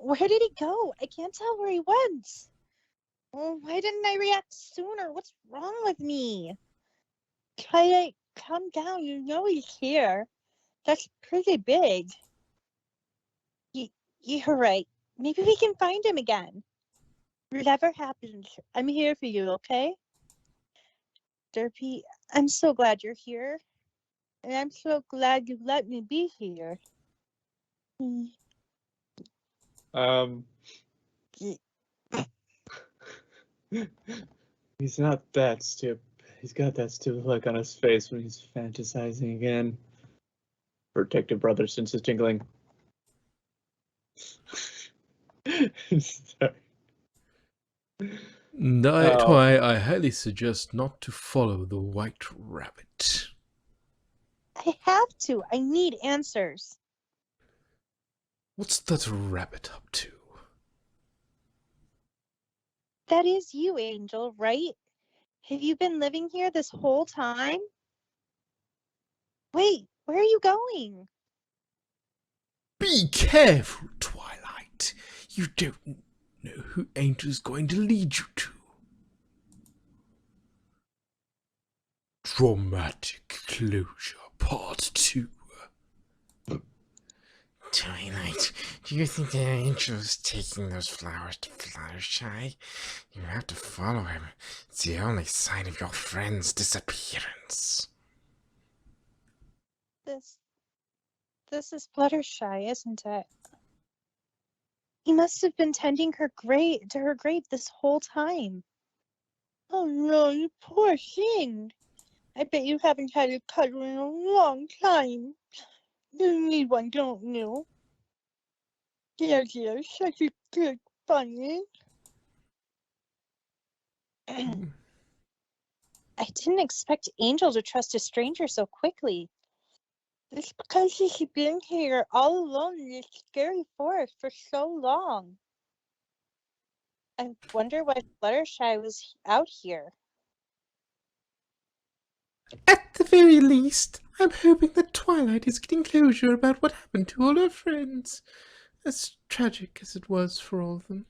Where did he go? I can't tell where he went. Oh, why didn't I react sooner? What's wrong with me? Twilight, calm down. You know he's here. That's pretty big. Y- You're right. Maybe we can find him again. Whatever happens, I'm here for you, okay? Derpy, I'm so glad you're here. And I'm so glad you let me be here. Mm, Um, y- he's not that stupid. He's got that stupid look on his face when he's fantasizing again. Protective brother senses tingling. Sorry. That's Oh, why I highly suggest not to follow the white rabbit. I have to. I need answers. What's that rabbit up to? That is you, Angel, right? Have you been living here this whole time? Wait, where are you going? Be careful, Twilight. You don't know who Angel's going to lead you to. Dramatic Closure Part 2. Twilight, do you think the angel's taking those flowers to Fluttershy? You have to follow him. It's the only sign of your friend's disappearance. This this is Fluttershy, isn't it? He must have been tending her grave this whole time. Oh no, you poor thing. I bet you haven't had a cuddle in a long time. You need one, don't you? Yes, you're such a good bunny. I didn't expect Angel to trust a stranger so quickly. It's because she's been here all alone in this scary forest for so long. I wonder why Fluttershy was out here. At the very least, I'm hoping that Twilight is getting closure about what happened to all her friends. As tragic as it was for all of them.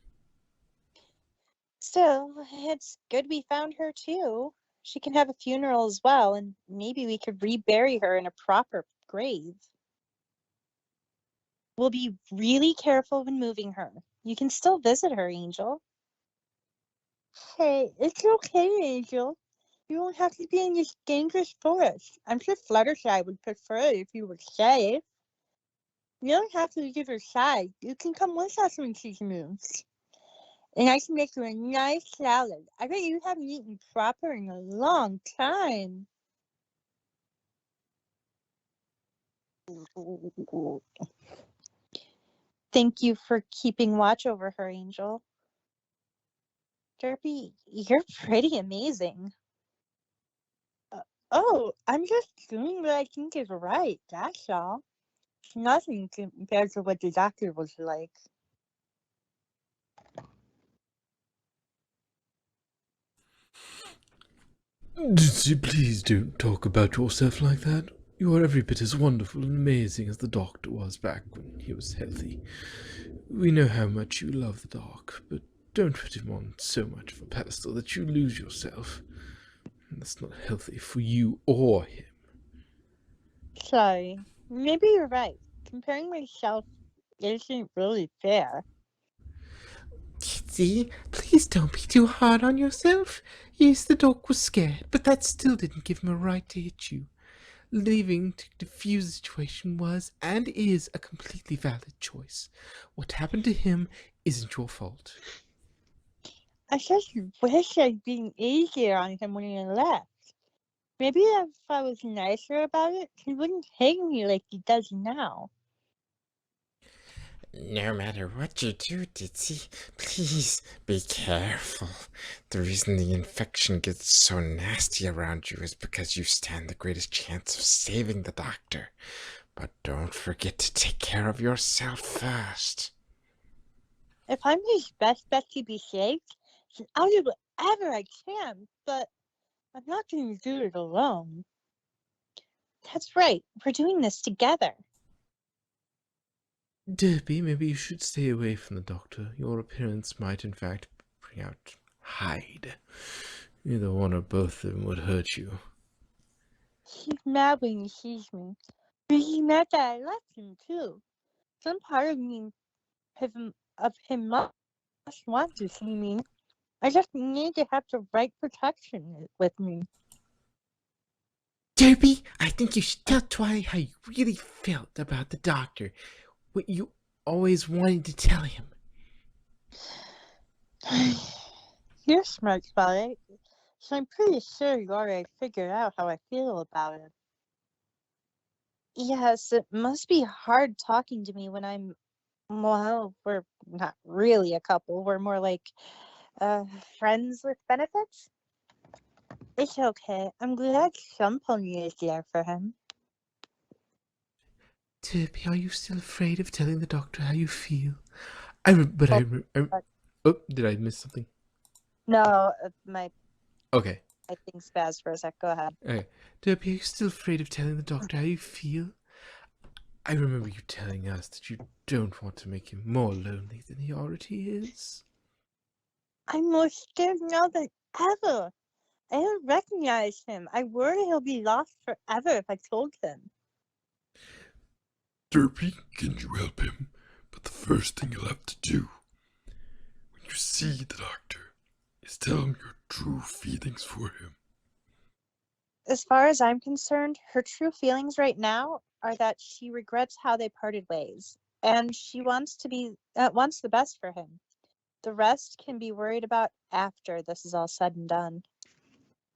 Still, it's good we found her too. She can have a funeral as well, and maybe we could rebury her in a proper grave. We'll be really careful when moving her. You can still visit her, Angel. Hey, it's okay, Angel. You don't have to be in this dangerous forest. I'm sure Fluttershy would prefer it if you were safe. You don't have to leave her side. You can come with us when she moves. And I can make you a nice salad. I bet you haven't eaten proper in a long time. Thank you for keeping watch over her, Angel. Derpy, you're pretty amazing. Oh, I'm just doing what I think is right, that's all. It's nothing compared to what the doctor was like. Please don't talk about yourself like that. You are every bit as wonderful and amazing as the Doctor was back when he was healthy. We know how much you love the Doc, but don't put him on so much of a pedestal that you lose yourself. That's not healthy for you or him. Sorry. Maybe you're right. Comparing myself isn't really fair. Kitty, please don't be too hard on yourself. Yes, the dog was scared, but that still didn't give him a right to hit you. Leaving to defuse the situation was and is a completely valid choice. What happened to him isn't your fault. I just wish I'd been easier on him when he left. Maybe if I was nicer about it, he wouldn't hate me like he does now. No matter what you do, Ditsy, please be careful. The reason the infection gets so nasty around you is because you stand the greatest chance of saving the doctor. But don't forget to take care of yourself first. If I'm his best bet to be saved, then I'll do whatever I can, but I'm not going to do it alone. That's right, we're doing this together. Derby, maybe you should stay away from the doctor. Your appearance might, in fact, bring out Hyde. Either one or both of them would hurt you. He's mad when he sees me. But he's mad that I left him, too. Some part of him must want to see me. I just need to have the right protection with me. Derby, I think you should tell Twilight how you really felt about the doctor. What you always wanted to tell him. You're smart, Twilight. So I'm pretty sure you already figured out how I feel about it. Yes, it must be hard talking to me when well, we're not really a couple. We're more like friends with benefits. It's okay. I'm glad somebody is there for him. Derby, are you still afraid of telling the doctor how you feel? Oh, did I miss something? No, Okay. I think spazzed for a sec. Go ahead. Okay. Derby, are you still afraid of telling the doctor how you feel? I remember you telling us that you don't want to make him more lonely than he already is. I'm more scared now than ever. I don't recognize him. I worry he'll be lost forever if I told him. Derpy, can you help him? But the first thing you'll have to do when you see the doctor is tell him your true feelings for him. As far as I'm concerned, her true feelings right now are that she regrets how they parted ways, and she wants the best for him. The rest can be worried about after this is all said and done.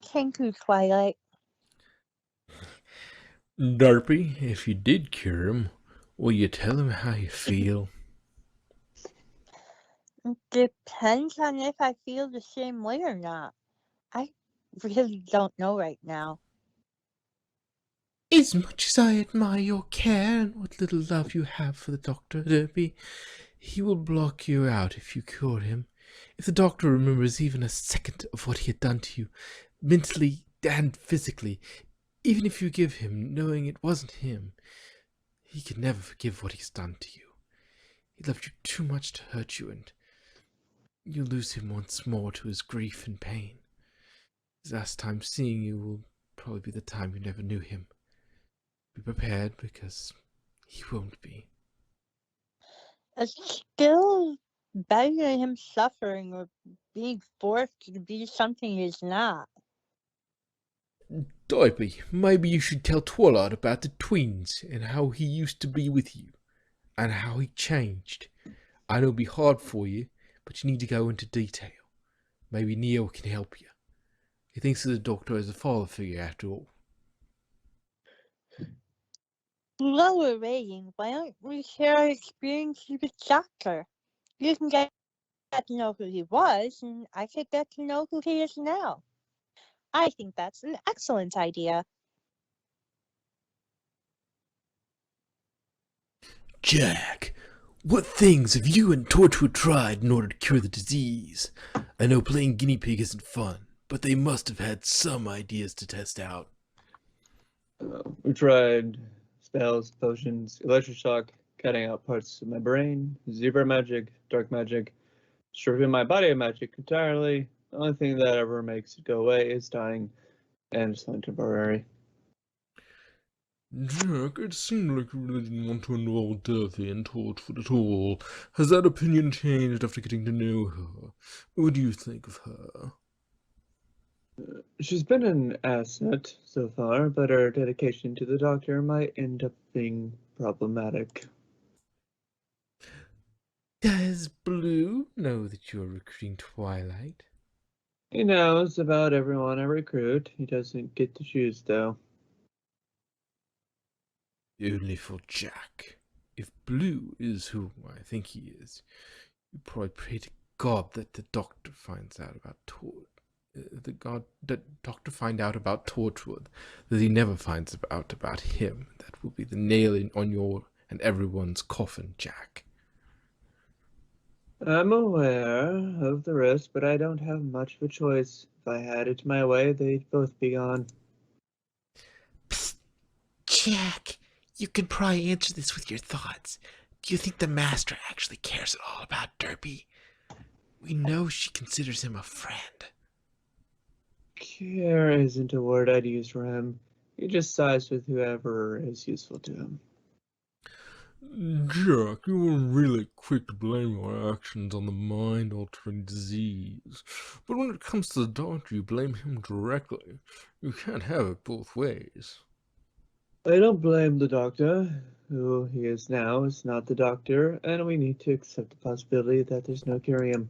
Thank you, Twilight. Derby, if you did cure him, will you tell him how you feel? Depends on if I feel the same way or not. I really don't know right now. As much as I admire your care and what little love you have for the doctor, Derby, he will block you out if you cure him. If the doctor remembers even a second of what he had done to you, mentally and physically, even if you give him, knowing it wasn't him, he can never forgive what he's done to you. He loved you too much to hurt you, and you lose him once more to his grief and pain. His last time seeing you will probably be the time you never knew him. Be prepared, because he won't be. It's still better than him suffering or being forced to be something he's not. Derby, maybe you should tell Twilight about the twins and how he used to be with you, and how he changed. I know it'll be hard for you, but you need to go into detail. Maybe Neo can help you. He thinks of the doctor as a father figure after all. Lower rating, why don't we share our experiences with Doctor? You can get to know who he was, and I could get to know who he is now. I think that's an excellent idea. Jack, what things have you and Torchwood tried in order to cure the disease? I know playing guinea pig isn't fun, but they must have had some ideas to test out. We tried spells, potions, electric shock, cutting out parts of my brain, zebra magic, dark magic, stripping my body of magic entirely. The only thing that ever makes it go away is dying, and it's only temporary. Jack, it seemed like you really didn't want to involve Dorothy and Torchwood at all. Has that opinion changed after getting to know her? What do you think of her? She's been an asset so far, but her dedication to the doctor might end up being problematic. Does Blue know that you're recruiting Twilight? He knows about everyone I recruit. He doesn't get to choose, though. Only for Jack. If Blue is who I think he is, you probably pray to God that the doctor finds out about Doctor find out about Torchwood, that he never finds out about him. That will be the nail on your and everyone's coffin, Jack. I'm aware of the risk, but I don't have much of a choice. If I had it my way, they'd both be gone. Psst, Jack, you can probably answer this with your thoughts. Do you think the Master actually cares at all about Derby? We know she considers him a friend. Care isn't a word I'd use for him. He just sides with whoever is useful to him. Jack, you were really quick to blame your actions on the mind-altering disease. But when it comes to the doctor, you blame him directly. You can't have it both ways. I don't blame the doctor. Who he is now is not the doctor, and we need to accept the possibility that there's no curing him.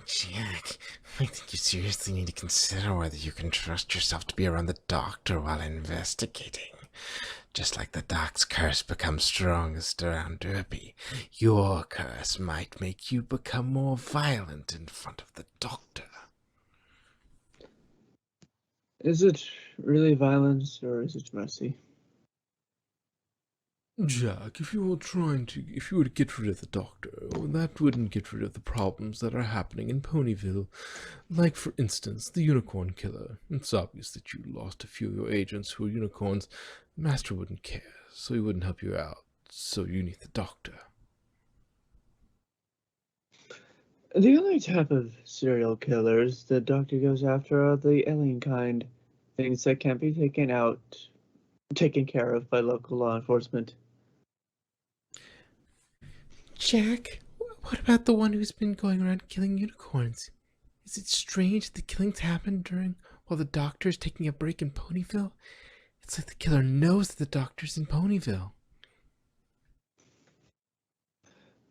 Jack, I think you seriously need to consider whether you can trust yourself to be around the doctor while investigating. Just like the doc's curse becomes strongest around Derby, your curse might make you become more violent in front of the doctor. Is it really violence, or is it mercy? Jack, if you were to get rid of the doctor, that wouldn't get rid of the problems that are happening in Ponyville. Like, for instance, the unicorn killer. It's obvious that you lost a few of your agents who are unicorns. The Master wouldn't care, so he wouldn't help you out. So you need the doctor. The only type of serial killers the doctor goes after are the alien kind. Things that can't be taken care of by local law enforcement. Jack, what about the one who's been going around killing unicorns? Is it strange the killings happen while the doctor's taking a break in Ponyville? It's like the killer knows that the doctor's in Ponyville.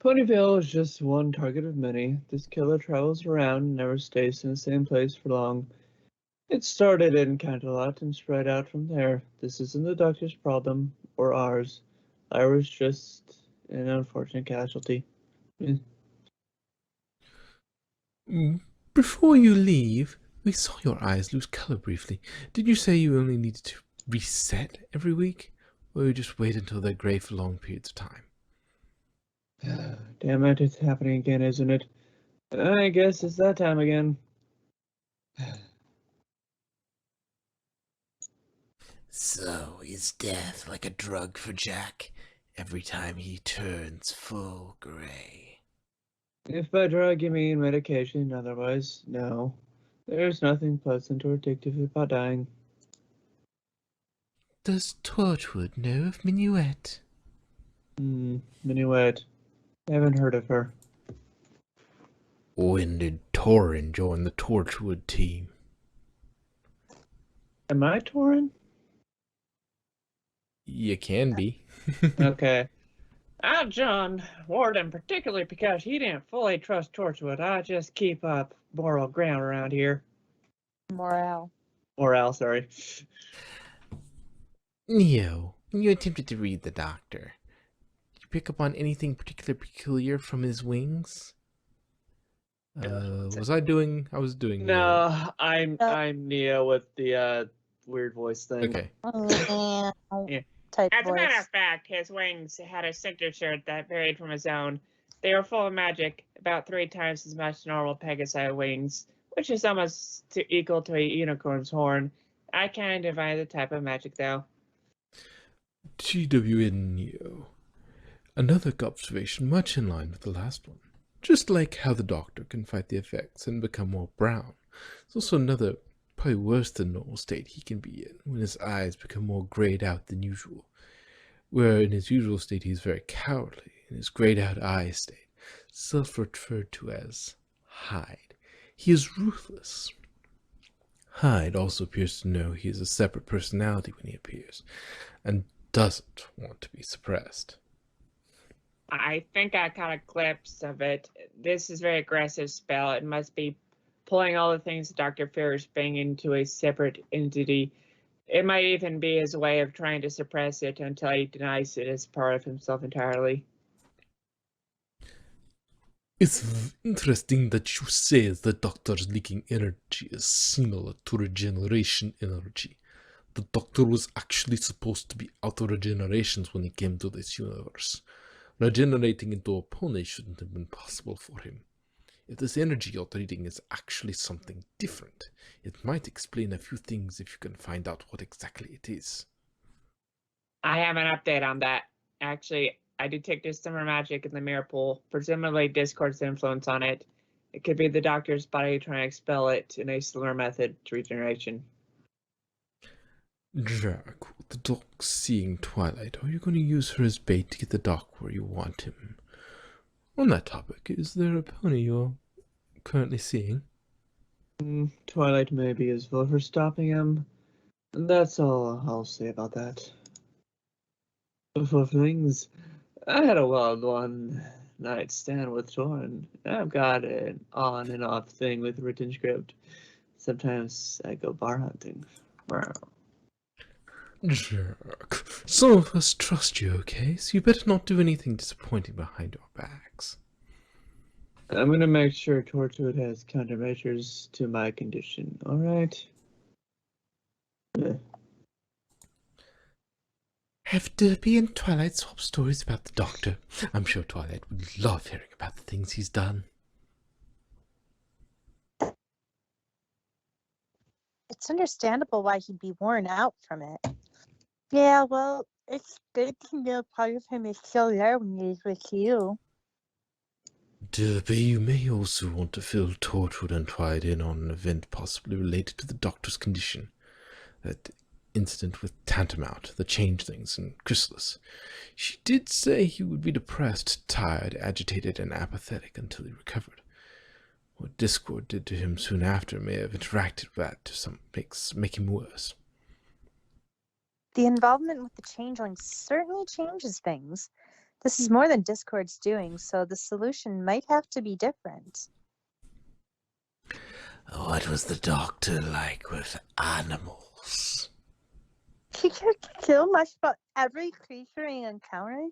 Ponyville is just one target of many. This killer travels around and never stays in the same place for long. It started in Canterlot and spread out from there. This isn't the doctor's problem, or ours. I was just an unfortunate casualty. Before you leave, we saw your eyes lose color briefly. Did you say you only needed to reset every week? Or you just wait until they're gray for long periods of time? Damn it, it's happening again, isn't it? I guess it's that time again. So is death like a drug for Jack every time he turns full gray? If by drug you mean medication, otherwise, no. There's nothing pleasant or addictive about dying. Does Torchwood know of Minuet? Minuet. Haven't heard of her. When did Torin join the Torchwood team? Am I Torin? You can be. Okay. John Warden, particularly because he didn't fully trust Torchwood. I just keep up moral ground around here. Morale. Morale, sorry. Neo, when you attempted to read the doctor, did you pick up on anything particularly peculiar from his wings? I was doing Neo. No, I'm Neo with the weird voice thing. Okay. Yeah. Type As a voice. matter of fact, his wings had a signature that varied from his own. They were full of magic, about 3 times as much as normal Pegasi wings, which is almost equal to a unicorn's horn. I can't divine the type of magic, though. GWN Neo. Another observation much in line with the last one. Just like how the doctor can fight the effects and become more brown, there's also another, probably worse than normal state he can be in when his eyes become more grayed out than usual. Where in his usual state he's very cowardly, in his grayed out eye state, self-referred to as Hyde, he is ruthless. Hyde also appears to know he is a separate personality when he appears, and doesn't want to be suppressed. I think I caught a glimpse of it. This is a very aggressive spell. It must be pulling all the things Dr. Ferris bang into a separate entity. It might even be his way of trying to suppress it until he denies it as part of himself entirely. It's interesting that you say the doctor's leaking energy is similar to regeneration energy. The doctor was actually supposed to be out of regenerations when he came to this universe. Regenerating into a pony shouldn't have been possible for him. If this energy you're reading is actually something different, it might explain a few things if you can find out what exactly it is. I have an update on that. Actually, I detected summer magic in the mirror pool, presumably Discord's influence on it. It could be the doctor's body trying to expel it in a similar method to regeneration. Jack, with the dog seeing Twilight, are you going to use her as bait to get the doc where you want him? On that topic, is there a pony you're currently seeing? Twilight may be useful for stopping him. And that's all I'll say about that. For things, I had a wild one-night stand with Torn. I've got an on and off thing with written script. Sometimes I go bar hunting. Wow. Jack, some of us trust you, okay? So you better not do anything disappointing behind our backs. I'm gonna make sure Torchwood has countermeasures to my condition, alright? Have Derby and Twilight swap stories about the Doctor? I'm sure Twilight would love hearing about the things he's done. It's understandable why he'd be worn out from it. Yeah, well, it's good to know part of him is still there when he's with you. Derby, you may also want to fill Torchwood and Twilight in on an event possibly related to the Doctor's condition. That incident with Tantamount, the Changelings, and Chrysalis. She did say he would be depressed, tired, agitated, and apathetic until he recovered. What Discord did to him soon after may have interacted with that to make him worse. The involvement with the changelings certainly changes things. This is more than Discord's doing, so the solution might have to be different. What was the Doctor like with animals? He cared so much about every creature he encountered.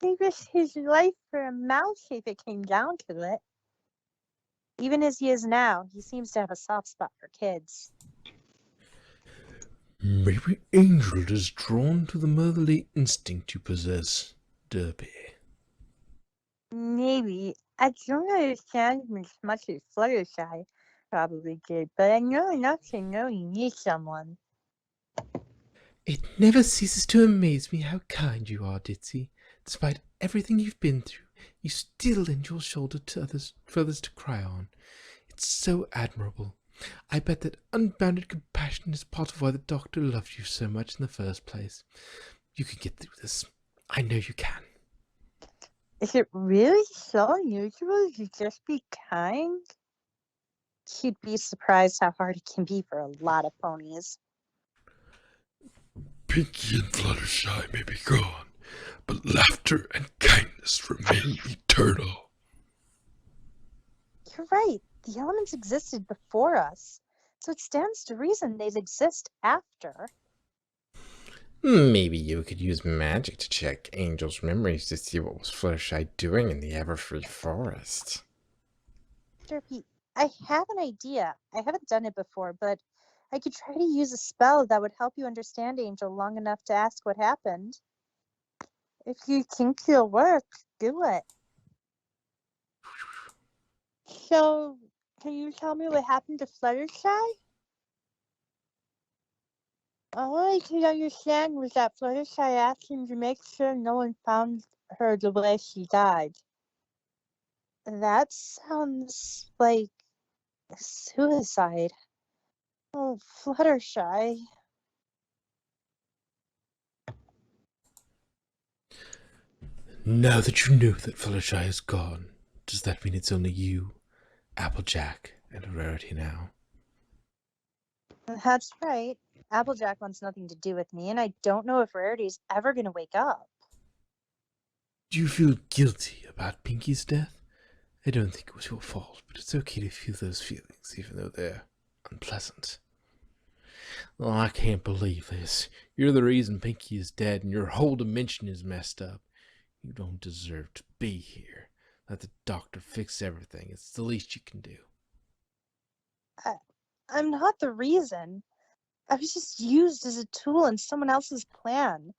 He risked his life for a mouse if it came down to it. Even as he is now, he seems to have a soft spot for kids. Maybe Angel is drawn to the motherly instinct you possess, Derby. Maybe. I don't understand him as much as Fluttershy probably did, but I know enough to know you need someone. It never ceases to amaze me how kind you are, Ditzy. Despite everything you've been through, you still lend your shoulder to others for others to cry on. It's so admirable. I bet that unbounded compassion is part of why the Doctor loved you so much in the first place. You can get through this. I know you can. Is it really so unusual to just be kind? You'd be surprised how hard it can be for a lot of ponies. Pinky and Fluttershy may be gone, but laughter and kindness remain eternal. You're right. The elements existed before us, so it stands to reason they'd exist after. Maybe you could use magic to check Angel's memories to see what was Fluttershy doing in the Everfree Forest. Derpy, I have an idea. I haven't done it before, but I could try to use a spell that would help you understand Angel long enough to ask what happened. If you think it'll work, do it. So, can you tell me what happened to Fluttershy? All I could understand was that Fluttershy asked him to make sure no one found her the way she died. That sounds like suicide. Oh, Fluttershy. Now that you know that Fluttershy is gone, does that mean it's only you, Applejack, and a Rarity now? That's right. Applejack wants nothing to do with me, and I don't know if Rarity's ever gonna wake up. Do you feel guilty about Pinky's death? I don't think it was your fault, but it's okay to feel those feelings, even though they're unpleasant. Oh, I can't believe this. You're the reason Pinky is dead, and your whole dimension is messed up. You don't deserve to be here. Let the Doctor fix everything. It's the least you can do. I'm not the reason. I was just used as a tool in someone else's plan.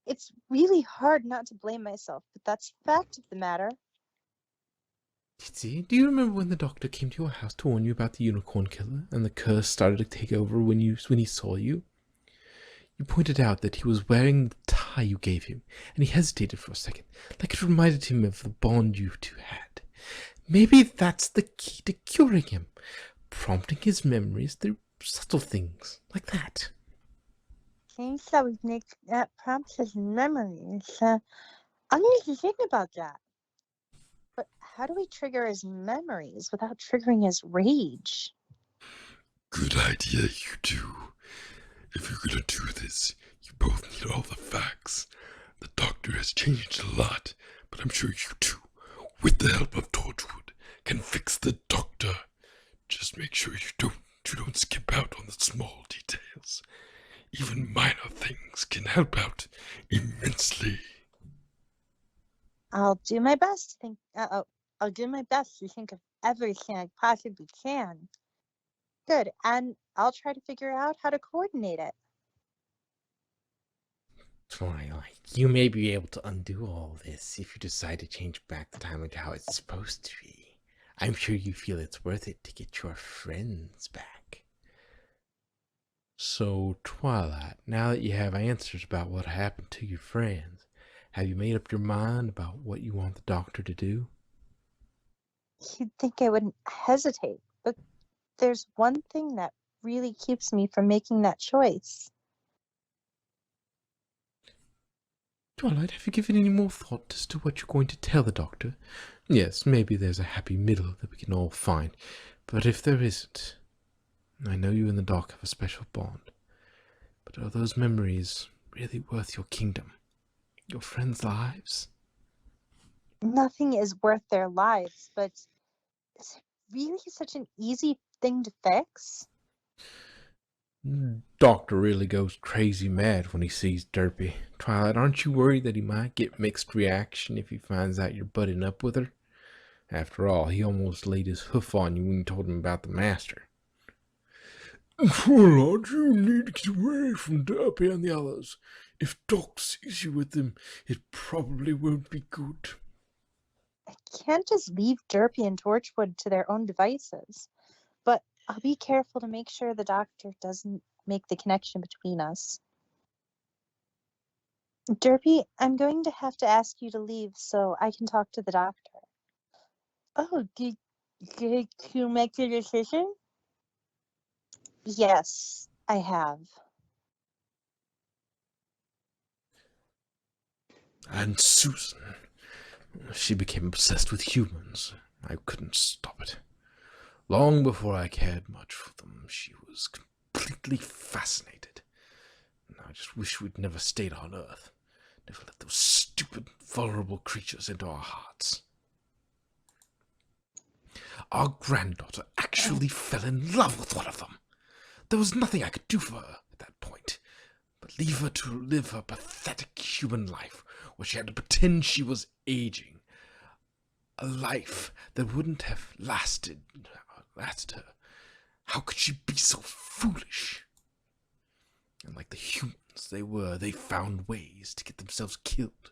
It's really hard not to blame myself, but that's the fact of the matter. Titsy, do you remember when the Doctor came to your house to warn you about the unicorn killer, and the curse started to take over when he saw you? You pointed out that he was wearing the tie you gave him, and he hesitated for a second, like it reminded him of the bond you two had. Maybe that's the key to curing him, prompting his memories through subtle things like that. Things that would make that prompts his memories. I need to think about that. But how do we trigger his memories without triggering his rage? Good idea, you two. If you're gonna do this, you both need all the facts. The doctor has changed a lot, but I'm sure you two, with the help of Torchwood, can fix the doctor. Just make sure you don't skip out on the small details. Even minor things can help out immensely. I'll do my best to think. I'll do my best to think of everything I possibly can. Good, and I'll try to figure out how to coordinate it. Twilight, you may be able to undo all this if you decide to change back the time to how it's supposed to be. I'm sure you feel it's worth it to get your friends back. So, Twilight, now that you have answers about what happened to your friends, have you made up your mind about what you want the doctor to do? You'd think I wouldn't hesitate, but there's one thing that really keeps me from making that choice. Twilight, have you given any more thought as to what you're going to tell the doctor? Yes, maybe there's a happy middle that we can all find, but if there isn't, I know you and the doc have a special bond. But are those memories really worth your kingdom? Your friends' lives? Nothing is worth their lives, but is it really such an easy thing to fix? Doctor really goes crazy mad when he sees Derpy. Twilight, aren't you worried that he might get mixed reaction if he finds out you're butting up with her? After all, he almost laid his hoof on you when you told him about the master. Twilight, you need to get away from Derpy and the others. If Doc sees you with them, it probably won't be good. I can't just leave Derpy and Torchwood to their own devices, but I'll be careful to make sure the doctor doesn't make the connection between us. Derpy, I'm going to have to ask you to leave so I can talk to the doctor. Oh, did you make the decision? Yes, I have. And Susan, she became obsessed with humans. I couldn't stop it. Long before I cared much for them, she was completely fascinated. I just wish we'd never stayed on Earth. Never let those stupid, vulnerable creatures into our hearts. Our granddaughter actually fell in love with one of them. There was nothing I could do for her at that point, but leave her to live her pathetic human life where she had to pretend she was aging. A life that wouldn't have lasted her. How could she be so foolish? And like the humans they found ways to get themselves killed.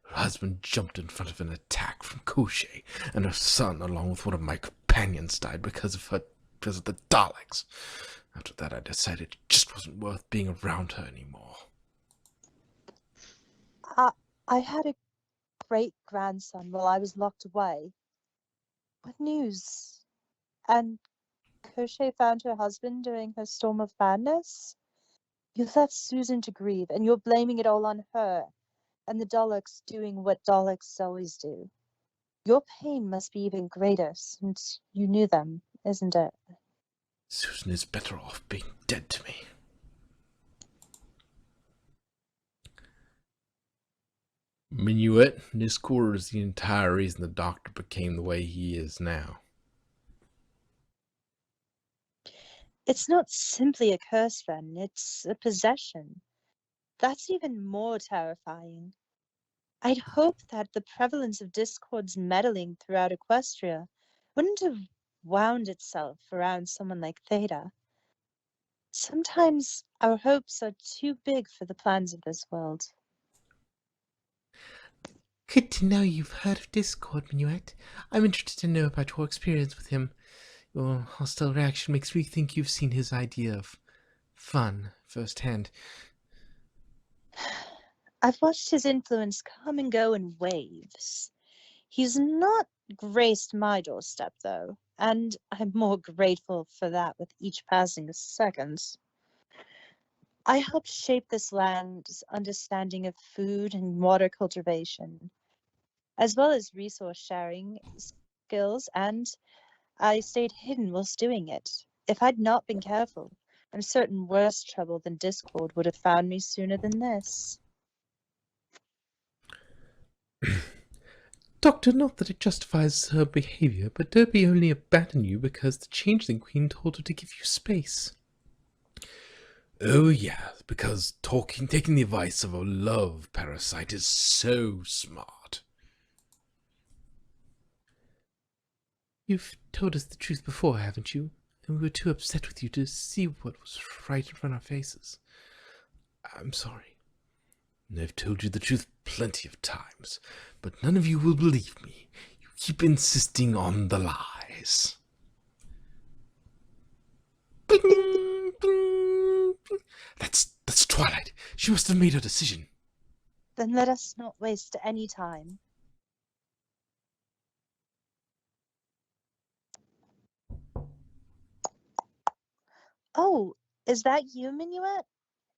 Her husband jumped in front of an attack from Koshe, and her son, along with one of my companions, died because of the Daleks. After that, I decided it just wasn't worth being around her anymore. I had a great-grandson while I was locked away. What news? And Koshe found her husband during her storm of madness? You left Susan to grieve, and you're blaming it all on her, and the Daleks doing what Daleks always do. Your pain must be even greater since you knew them, isn't it? Susan is better off being dead to me. Minuet, this quarter is the entire reason the doctor became the way he is now. It's not simply a curse, then. It's a possession. That's even more terrifying. I'd hoped that the prevalence of Discord's meddling throughout Equestria wouldn't have wound itself around someone like Theta. Sometimes our hopes are too big for the plans of this world. Good to know you've heard of Discord, Minuet. I'm interested to know about your experience with him. Your hostile reaction makes me think you've seen his idea of fun firsthand. I've watched his influence come and go in waves. He's not graced my doorstep, though, and I'm more grateful for that with each passing second. I helped shape this land's understanding of food and water cultivation, as well as resource sharing skills, and I stayed hidden whilst doing it. If I'd not been careful, I'm certain worse trouble than discord would have found me sooner than this. Doctor, not that it justifies her behavior, but Derby only abandoned you because the Changeling Queen told her to give you space. Oh yeah, because taking the advice of a love parasite is so smart. You've told us the truth before, haven't you? And we were too upset with you to see what was right in front of our faces. I'm sorry. I've told you the truth plenty of times, but none of you will believe me. You keep insisting on the lies. Bing, bing, bing. That's Twilight. She must have made her decision. Then let us not waste any time. Oh, is that you, Minuet?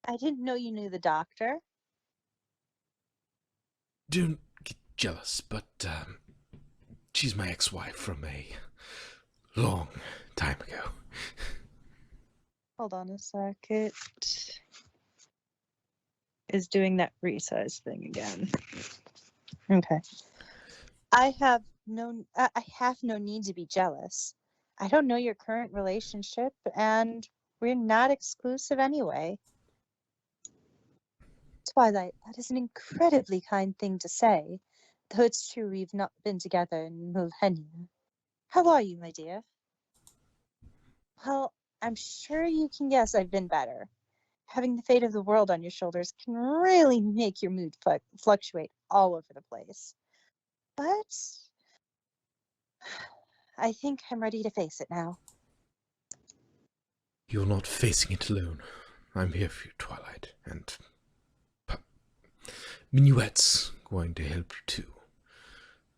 I didn't know you knew the doctor. Don't get jealous, but she's my ex-wife from a long time ago. Hold on a sec. It is doing that resize thing again. Okay. I have no need to be jealous. I don't know your current relationship, and we're not exclusive anyway. Twilight, that is an incredibly kind thing to say, though it's true we've not been together in millennia. How are you, my dear? Well, I'm sure you can guess I've been better. Having the fate of the world on your shoulders can really make your mood fluctuate all over the place. But I think I'm ready to face it now. You're not facing it alone. I'm here for you, Twilight, and Minuet's going to help you too.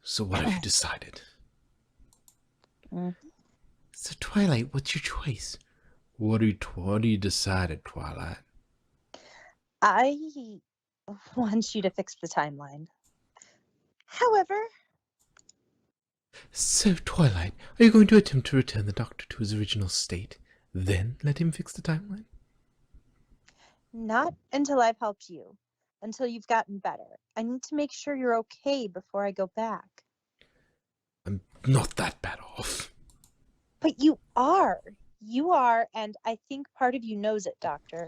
So what have you decided? So Twilight, what's your choice? What are you decided, Twilight? I want you to fix the timeline. However, So, Twilight, are you going to attempt to return the Doctor to his original state, then let him fix the timeline? not until I've helped you. Until you've gotten better. I need to make sure you're okay before I go back. I'm not that bad off. But you are. You are, and I think part of you knows it, Doctor.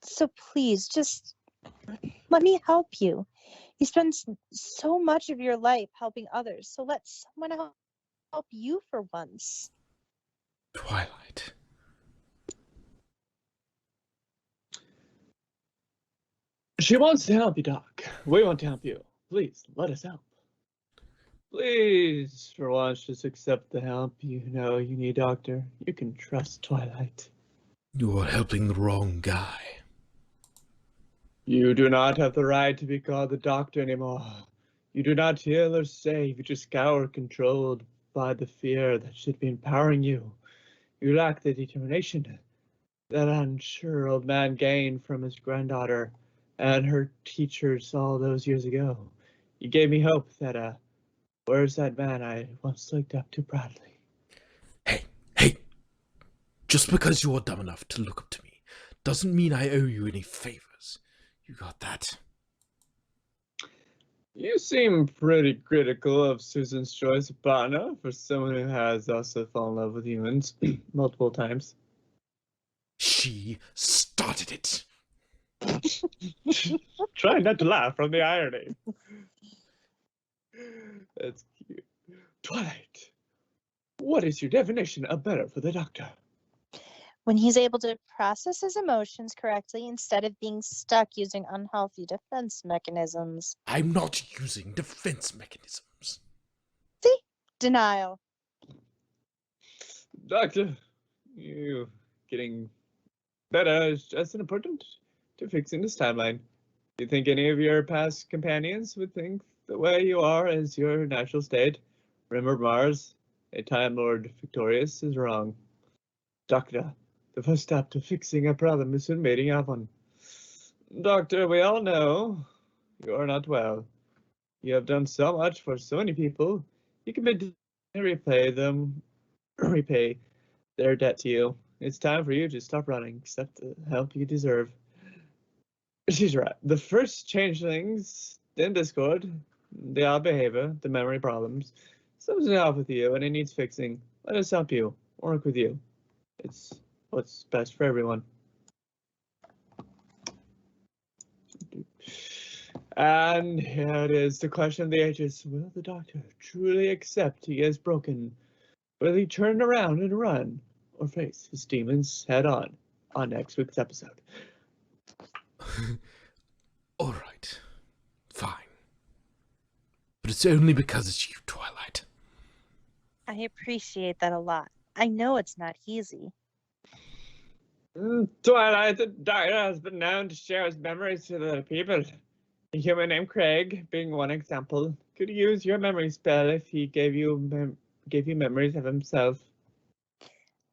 So please, just let me help you. You spend so much of your life helping others, so let someone help you for once. Twilight. She wants to help you, Doc. We want to help you. Please, let us help. Please, for once, just accept the help you know you need, Doctor. You can trust Twilight. You are helping the wrong guy. You do not have the right to be called the Doctor anymore. You do not heal or save. You just cower, controlled by the fear that should be empowering you. You lack the determination that unsure old man gained from his granddaughter and her teachers all those years ago. You gave me hope that, where's that man I once looked up to proudly? Hey! Just because you are dumb enough to look up to me doesn't mean I owe you any favors. You got that? You seem pretty critical of Susan's choice of partner for someone who has also fallen in love with humans multiple times. She started it. Try not to laugh from the irony. That's cute. Twilight, what is your definition of better for the Doctor? When he's able to process his emotions correctly instead of being stuck using unhealthy defense mechanisms. I'm not using defense mechanisms. See? Denial. Doctor, you getting better is just as important. to fixing this timeline. Do you think any of your past companions would think the way you are is your natural state? Remember Mars, a Time Lord victorious, is wrong. Doctor, the first step to fixing a problem is admitting of one. Doctor, we all know you are not well. You have done so much for so many people. You commit to repay their debt to you. It's time for you to stop running, accept the help you deserve. She's right. The first changelings in Discord, the odd behavior, the memory problems, something's off with you and it needs fixing. Let us help you, work with you. It's what's best for everyone. And here it is, the question of the ages. Will the doctor truly accept he is broken? Will he turn around and run? Or face his demons head on next week's episode? All right. Fine. But it's only because it's you, Twilight. I appreciate that a lot. I know it's not easy. Twilight, the doctor has been known to share his memories to the people. A human named Craig, being one example, could use your memory spell if he gave you memories of himself.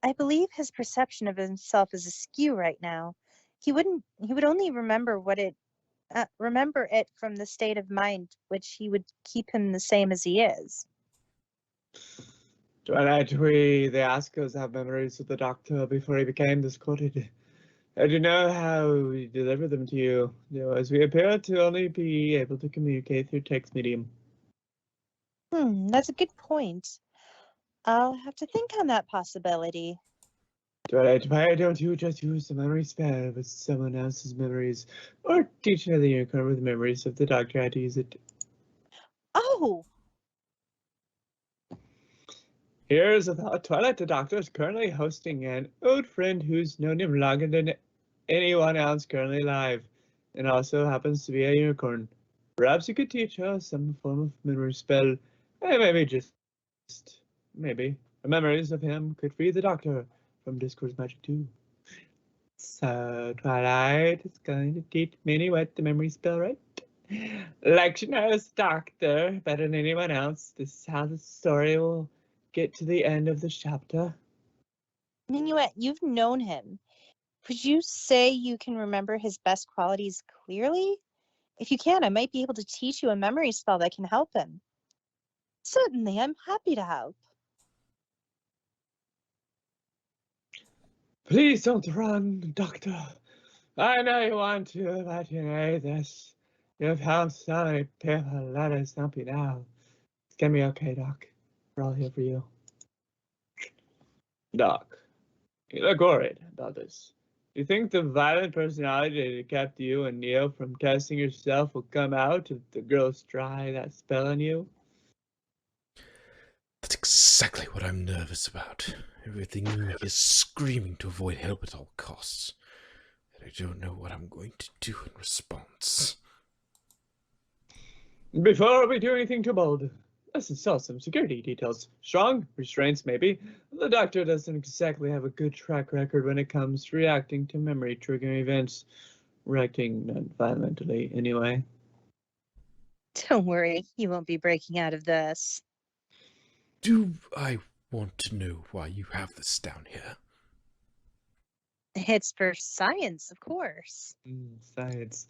I believe his perception of himself is askew right now. He would only remember it from the state of mind which he would keep him the same as he is. Twilight, they asked us to have memories of the doctor before he became discorded. I do know how we deliver them to you, as we appear to only be able to communicate through text medium. That's a good point. I'll have to think on that possibility. Twilight, why don't you just use the memory spell with someone else's memories, or teach another unicorn with memories of the doctor how to use it? Oh! Here's a thought. Twilight, the doctor, is currently hosting an old friend who's known him longer than anyone else currently alive, and also happens to be a unicorn. Perhaps you could teach her some form of memory spell, and maybe, memories of him could free the doctor from Discord's magic too. So Twilight is going to teach Minnie what the memory spell, right? Like she knows Doctor better than anyone else. This is how the story will get to the end of the chapter. Minuet, you've known him. Would you say you can remember his best qualities clearly? If you can, I might be able to teach you a memory spell that can help him. Certainly, I'm happy to help. Please don't run, Doctor. I know you want to, but you know this. You've found so many people. Let us help you now. It's gonna be okay, Doc. We're all here for you. Doc, you look worried about this. You think the violent personality that kept you and Neo from testing yourself will come out if the girls try that spell on you? That's exactly what I'm nervous about. Everything in me is screaming to avoid help at all costs. And I don't know what I'm going to do in response. Before we do anything too bold, let's install some security details. Strong restraints, maybe. The doctor doesn't exactly have a good track record when it comes to reacting to memory triggering events. Reacting non-violently, anyway. Don't worry, you won't be breaking out of this. Do I want to know why you have this down here? It's for science, of course. Science.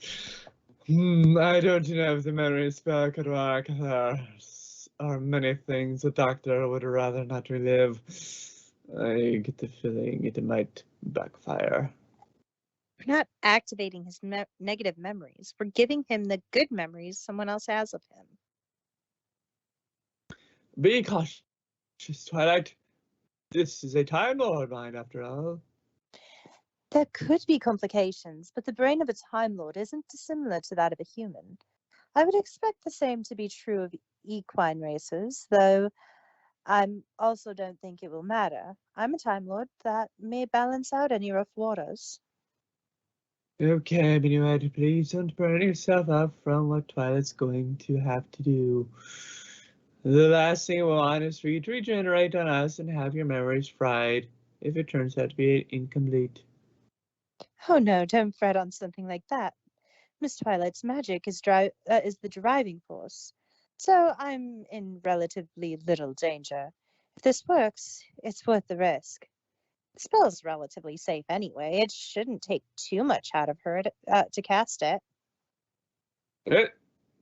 I don't know if the memory spell could work. There are many things a doctor would rather not relive. I get the feeling it might backfire. We're not activating his negative memories. We're giving him the good memories someone else has of him. Be cautious, Twilight. This is a Time Lord mind, after all. There could be complications, but the brain of a Time Lord isn't dissimilar to that of a human. I would expect the same to be true of equine races, though I also don't think it will matter. I'm a Time Lord that may balance out any rough waters. Okay, Minuet, please don't burn yourself up from what Twilight's going to have to do. The last thing we want is for you to regenerate on us and have your memories fried if it turns out to be incomplete. Oh no, don't fret on something like that. Miss Twilight's magic is the driving force, so I'm in relatively little danger. If this works, it's worth the risk. The spell's relatively safe anyway. It shouldn't take too much out of her to cast it. Okay,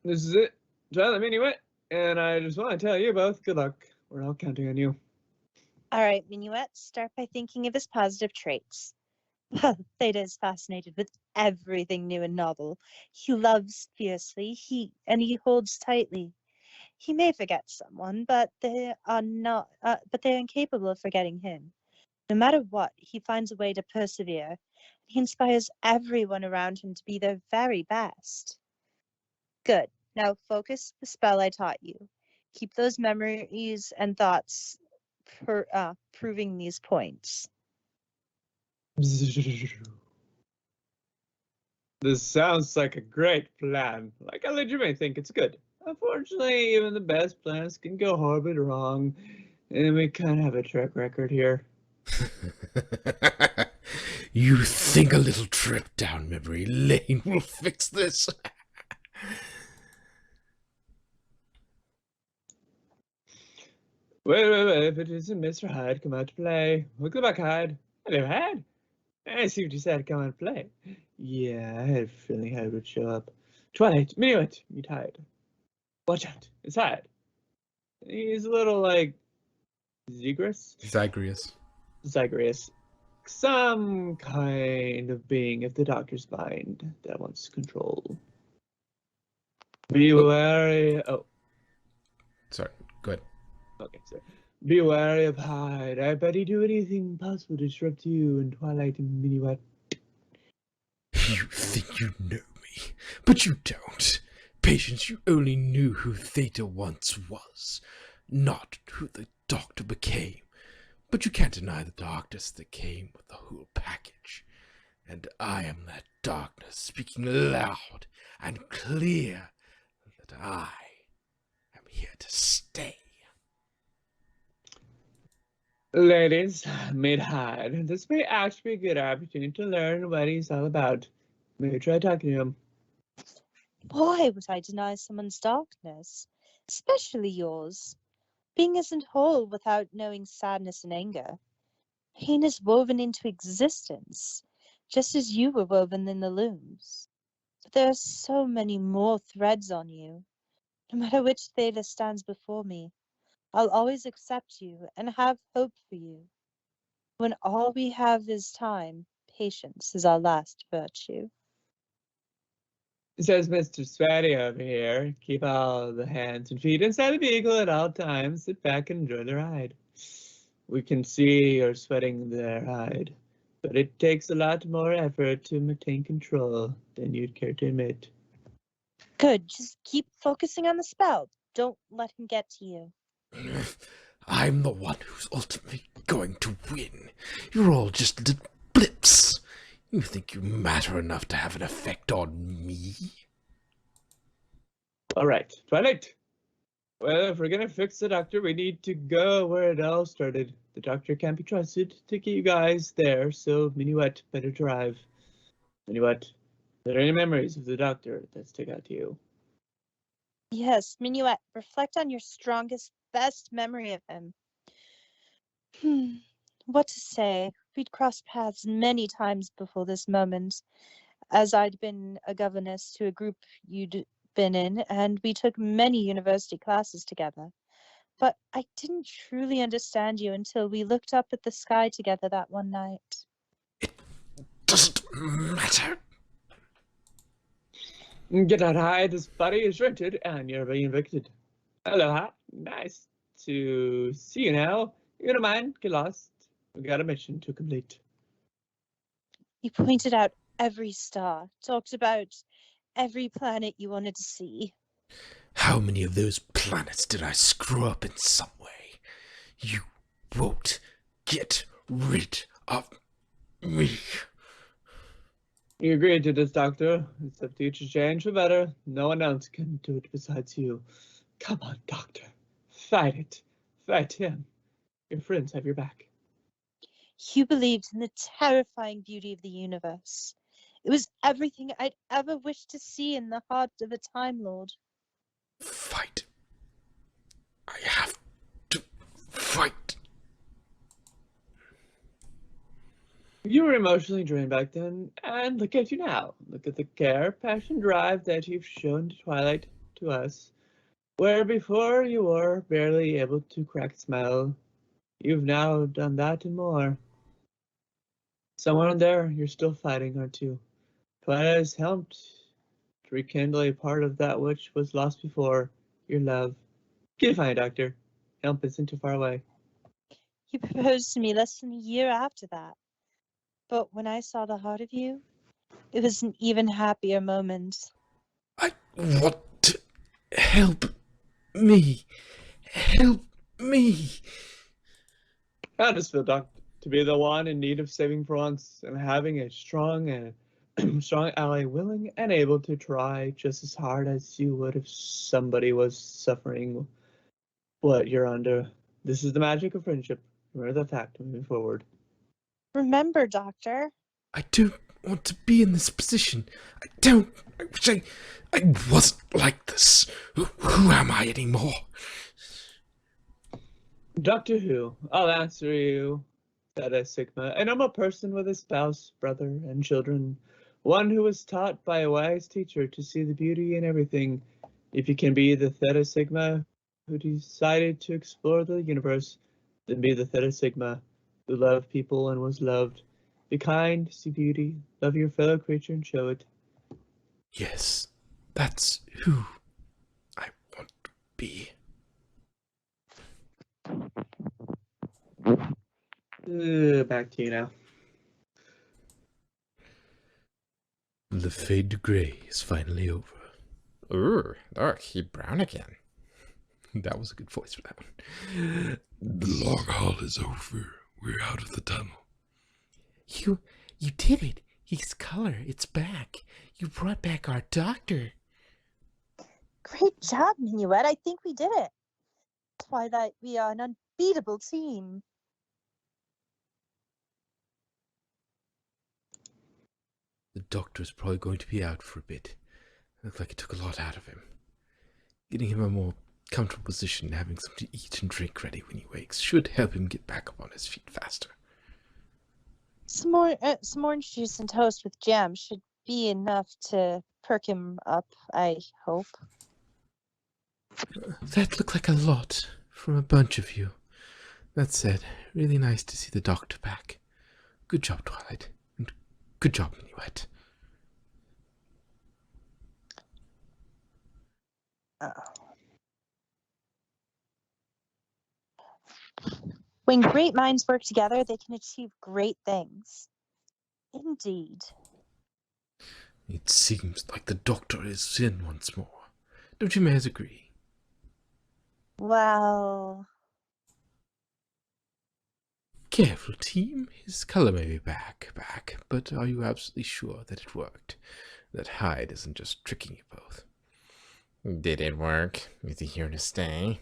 this is it. Try the minuet, and I just want to tell you both, good luck. We're all counting on you. All right, Minuet, start by thinking of his positive traits. Well, Theta is fascinated with everything new and novel. He loves fiercely, he holds tightly. He may forget someone, but they're incapable of forgetting him. No matter what, he finds a way to persevere. He inspires everyone around him to be their very best. Good. Now focus the spell I taught you. Keep those memories and thoughts proving these points. This sounds like a great plan. Like, I legitimately think it's good. Unfortunately, even the best plans can go horribly wrong, and we kind of have a track record here. You think a little trip down memory lane will fix this? Wait, if it isn't Mr. Hyde, come out to play. Welcome back, Hyde. Hello, Hyde. I see what you said, come out and play. Yeah, I had a feeling Hyde would show up. Twilight, Minuet, meet Hyde. Watch out, it's Hyde. He's a little like Zagreus? Zagreus. Some kind of being of the doctor's mind that wants control. Be wary. Oh, Sorry, go ahead. okay, sorry. Be wary of Hyde. I bet he'd do anything possible to disrupt you and Twilight and Minuet. You think you know me, but you don't. Patience, you only knew who Theta once was, not who the Doctor became. But you can't deny the darkness that came with the whole package. And I am that darkness, speaking loud and clear that I am here to stay. Ladies, meet Hyde. This may actually be a good opportunity to learn what he's all about. Maybe try talking to him. Why would I deny someone's darkness, especially yours? Being isn't whole without knowing sadness and anger. Pain is woven into existence, just as you were woven in the looms. But there are so many more threads on you. No matter which Theta stands before me, I'll always accept you and have hope for you. When all we have is time, patience is our last virtue. Says Mr. Sweaty over here. Keep all the hands and feet inside the vehicle at all times. Sit back and enjoy the ride. We can see you're sweating there, Hyde, but it takes a lot more effort to maintain control than you'd care to admit. Good, just keep focusing on the spell. Don't let him get to you. I'm the one who's ultimately going to win. You're all just little blips. You think you matter enough to have an effect on me? All right, Twilight. Well, if we're gonna fix the doctor, we need to go where it all started. The doctor can't be trusted to get you guys there, so Minuet better drive. Minuet, are there any memories of the doctor that stick out to you? Yes, Minuet, reflect on your strongest, best memory of him. What to say? We'd crossed paths many times before this moment, as I'd been a governess to a group you'd been in, and we took many university classes together. But I didn't truly understand you until we looked up at the sky together that one night. Doesn't matter. Get out, Hyde. This body is rented and you're being evicted. Hello, Hyde. Nice to see you now. You don't mind? Get lost. We got a mission to complete. You pointed out every star, talked about every planet you wanted to see. How many of those planets did I screw up in some way? You won't get rid of me. You agreed to this, Doctor. It's the future change for better. No one else can do it besides you. Come on, Doctor. Fight it. Fight him. Your friends have your back. You believed in the terrifying beauty of the universe. It was everything I'd ever wished to see in the heart of a Time Lord. Fight. I have to fight. You were emotionally drained back then, and look at you now. Look at the care, passion, drive that you've shown to Twilight, to us. Where before you were barely able to crack a smile, you've now done that and more. Somewhere in there, you're still fighting, aren't you? Twilight has helped to rekindle a part of that which was lost before, your love. Get fine, Doctor. Help isn't too far away. You proposed to me less than a year after that. But when I saw the heart of you, it was an even happier moment. I want to help me. Help me. How does it feel, Doc, to be the one in need of saving for once and having a strong strong ally willing and able to try just as hard as you would if somebody was suffering what you're under? This is the magic of friendship. Remember that fact moving forward. Remember, Doctor, I don't want to be in this position. I don't. I wish I wasn't like this. Who am I anymore? Doctor Who, I'll answer you. Theta Sigma, a normal person with a spouse, brother, and children. One who was taught by a wise teacher to see the beauty in everything. If you can be the Theta Sigma who decided to explore the universe, then be the Theta Sigma who loved people and was loved. Be kind, see beauty, love your fellow creature and show it. Yes, that's who I want to be. Back to you now. The fade to grey is finally over. Ooh, look, he brown again. That was a good voice for that one. The long haul is over. We're out of the tunnel. You did it. His color, it's back. You brought back our doctor. great job, Minuet. I think we did it. Twilight, we are an unbeatable team. The doctor's probably going to be out for a bit. It looked like it took a lot out of him. Getting him a more comfortable position and having something to eat and drink ready when he wakes should help him get back up on his feet faster. Some orange juice and toast with jam should be enough to perk him up, I hope. That looked like a lot from a bunch of you. That said, really nice to see the doctor back. Good job, Twilight. And good job, Minuet. When great minds work together, they can achieve great things. Indeed. It seems like the doctor is in once more. Don't you mayors agree? Well, Careful, team. His color may be back, but are you absolutely sure that it worked? That hide isn't just tricking you both? Did it work? Is he here to stay?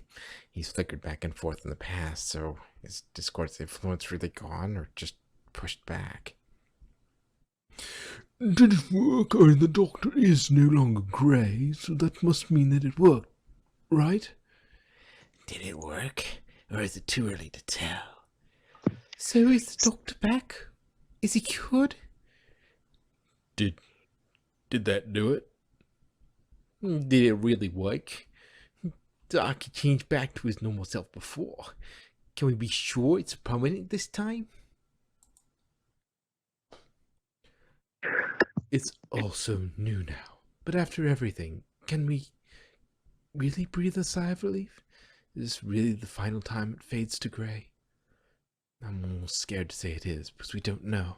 He's flickered back and forth in the past, so is Discord's influence really gone or just pushed back? Did it work? I mean, the doctor is no longer grey, so that must mean that it worked, right? Did it work? Or is it too early to tell? So is the doctor back? Is he cured? Did that do it? Did it really work? Doc changed back to his normal self before. Can we be sure it's permanent this time? It's all so new now. But after everything, can we really breathe a sigh of relief? Is this really the final time it fades to grey? I'm almost scared to say it is, because we don't know.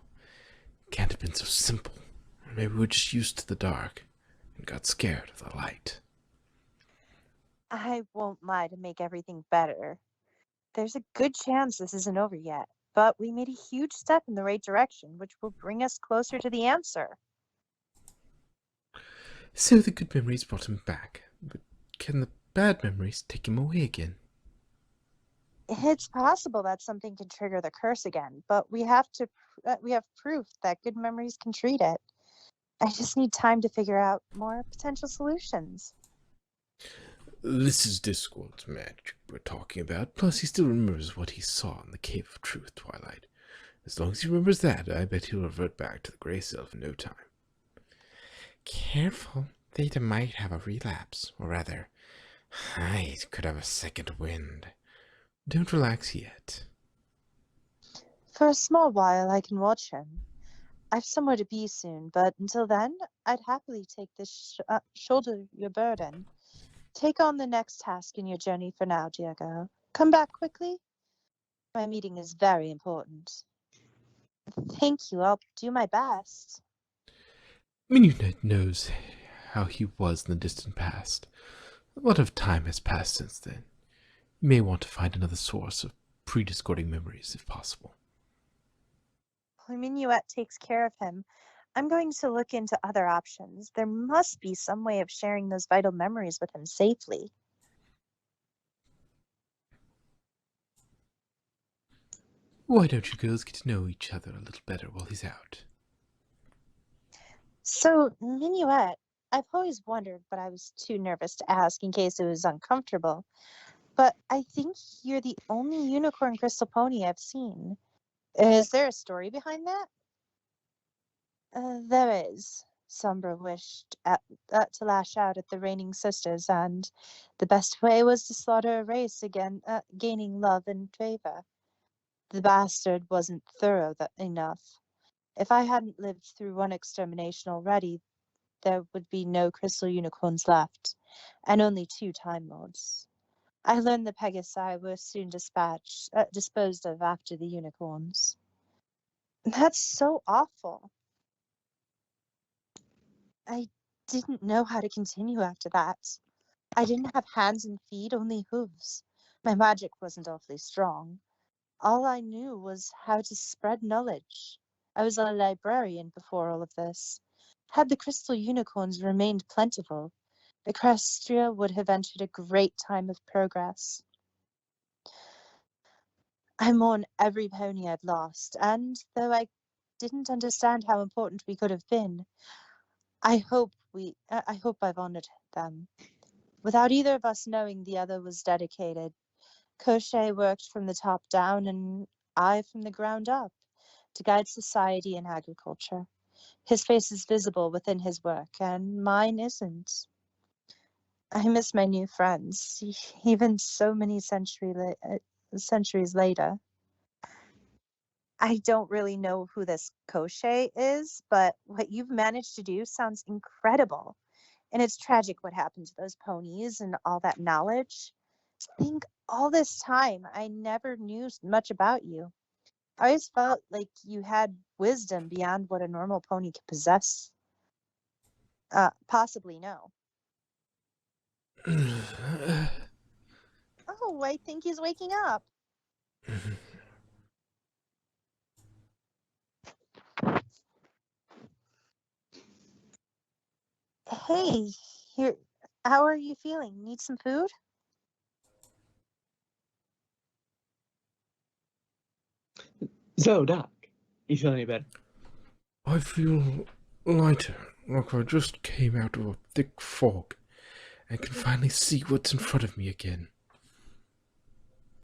Can't have been so simple. Or maybe we're just used to the dark and got scared of the light. I won't lie to make everything better. There's a good chance this isn't over yet, but we made a huge step in the right direction, which will bring us closer to the answer. So the good memories brought him back, but can the bad memories take him away again? It's possible that something can trigger the curse again, but we have proof that good memories can treat it. I just need time to figure out more potential solutions. This is Discord's magic we're talking about, plus he still remembers what he saw in the Cave of Truth, Twilight. As long as he remembers that, I bet he'll revert back to the Grey Self in no time. Careful, Theta might have a relapse, or rather, Hyde could have a second wind. Don't relax yet. For a small while, I can watch him. I've somewhere to be soon, but until then, I'd happily take this shoulder your burden. Take on the next task in your journey for now, Diego. Come back quickly. My meeting is very important. Thank you. I'll do my best. Minunet knows how he was in the distant past. A lot of time has passed since then. You may want to find another source of pre-discording memories, if possible. Minuet takes care of him. I'm going to look into other options. There must be some way of sharing those vital memories with him safely. Why don't you girls get to know each other a little better while he's out? So, Minuet, I've always wondered, but I was too nervous to ask in case it was uncomfortable. But I think you're the only unicorn crystal pony I've seen. Is there a story behind that? There is. Sombra wished to lash out at the reigning sisters, and the best way was to slaughter a race again, gaining love and favor. The bastard wasn't thorough enough. If I hadn't lived through one extermination already, there would be no crystal unicorns left, and only 2 Time Lords. I learned the Pegasi were soon disposed of after the unicorns. That's so awful. I didn't know how to continue after that. I didn't have hands and feet, only hooves. My magic wasn't awfully strong. All I knew was how to spread knowledge. I was a librarian before all of this. Had the crystal unicorns remained plentiful, Equestria would have entered a great time of progress. I mourn every pony I'd lost, and though I didn't understand how important we could have been, I hope I've honored them. Without either of us knowing the other was dedicated, Cochet worked from the top down and I from the ground up to guide society and agriculture. His face is visible within his work, and mine isn't. I miss my new friends, even so many centuries later. I don't really know who this Cochet is, but what you've managed to do sounds incredible. And it's tragic what happened to those ponies and all that knowledge. To think all this time I never knew much about you. I always felt like you had wisdom beyond what a normal pony could possess. Possibly know. Oh, I think he's waking up. Hey, here. How are you feeling? Need some food? So, Doc, you feel any better? I feel lighter, like I just came out of a thick fog and can finally see what's in front of me again.